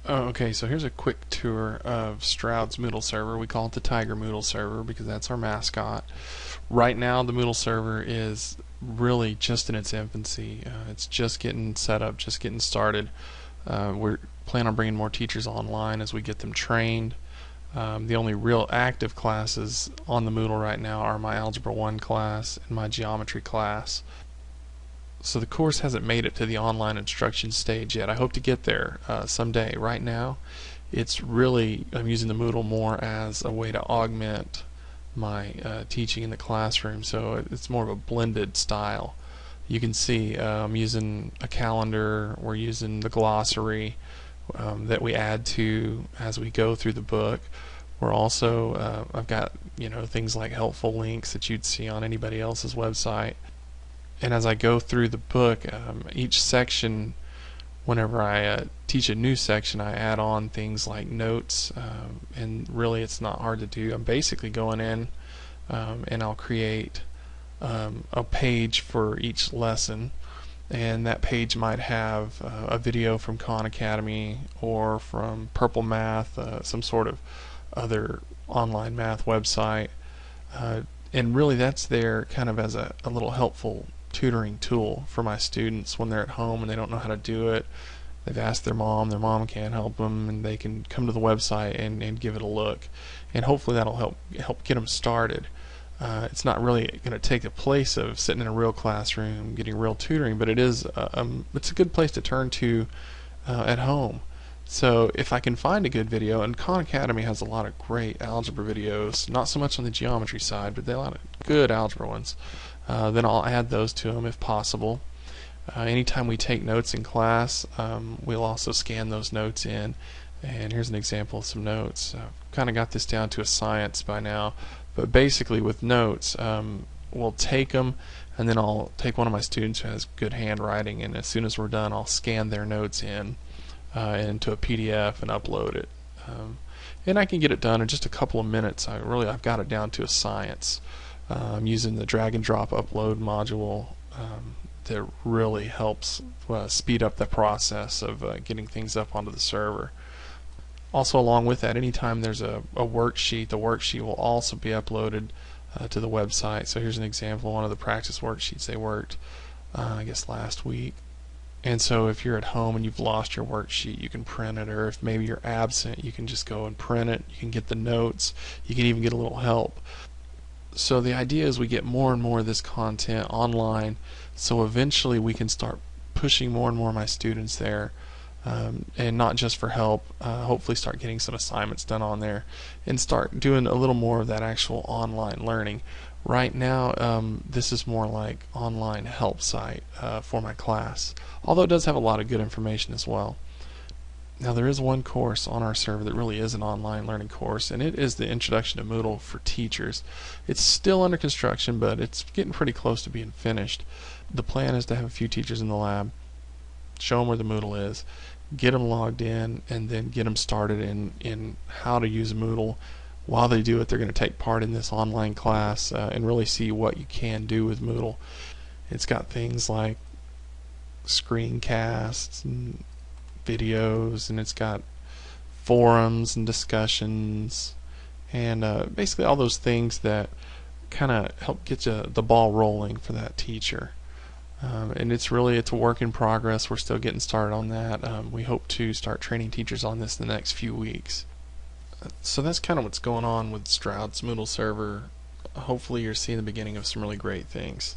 Okay, so here's a quick tour of Stroud's Moodle server. We call it the Tiger Moodle server because that's our mascot. Right now, the Moodle server is really just in its infancy. It's just getting set up, just getting started. We're planning on bringing more teachers online as we get them trained. The only real active classes on the Moodle right now are my Algebra 1 class and my Geometry class. So the course hasn't made it to the online instruction stage yet. I hope to get there someday. Right now, I'm using the Moodle more as a way to augment my teaching in the classroom. So it's more of a blended style. You can see I'm using a calendar. We're using the glossary that we add to as we go through the book. We're also I've got things like helpful links that you'd see on anybody else's website. And as I go through the book, each section, whenever I teach a new section, I add on things like notes, and really it's not hard to do. I'm basically going in and I'll create a page for each lesson, and that page might have a video from Khan Academy or from Purple Math, some sort of other online math website, and really that's there kind of as a little helpful tutoring tool for my students when they're at home and they don't know how to do it. They've asked their mom can't help them, and they can come to the website and give it a look, and hopefully that'll help get them started. It's not really going to take the place of sitting in a real classroom getting real tutoring, but it's a good place to turn to at home. So if I can find a good video, and Khan Academy has a lot of great algebra videos, not so much on the geometry side, but they have a lot of good algebra ones, then I'll add those to them if possible. Anytime we take notes in class, we'll also scan those notes in. And here's an example of some notes. I've kind of got this down to a science by now, but basically with notes, we'll take them, and then I'll take one of my students who has good handwriting, and as soon as we're done, I'll scan their notes in into a PDF and upload it. And I can get it done in just a couple of minutes. I've got it down to a science. I'm using the drag and drop upload module that really helps speed up the process of getting things up onto the server. Also, along with that, anytime there's a worksheet, the worksheet will also be uploaded to the website. So here's an example of one of the practice worksheets they worked, I guess last week. And so if you're at home and you've lost your worksheet, you can print it, or if maybe you're absent, you can just go and print it. You can get the notes. You can even get a little help. So the idea is we get more and more of this content online, so eventually we can start pushing more and more of my students there, and not just for help, hopefully start getting some assignments done on there and start doing a little more of that actual online learning. Right now, this is more like online help site for my class, although it does have a lot of good information as well. Now there is one course on our server that really is an online learning course, and it is the Introduction to Moodle for Teachers. It's still under construction, but it's getting pretty close to being finished. The plan is to have a few teachers in the lab, show them where the Moodle is, get them logged in, and then get them started in how to use Moodle. While they do it, they're going to take part in this online class and really see what you can do with Moodle. It's got things like screencasts and videos, and it's got forums and discussions, and basically all those things that kind of help get the ball rolling for that teacher. And it's a work in progress. We're still getting started on that. We hope to start training teachers on this in the next few weeks. So that's kind of what's going on with Stroud's Moodle server. Hopefully you're seeing the beginning of some really great things.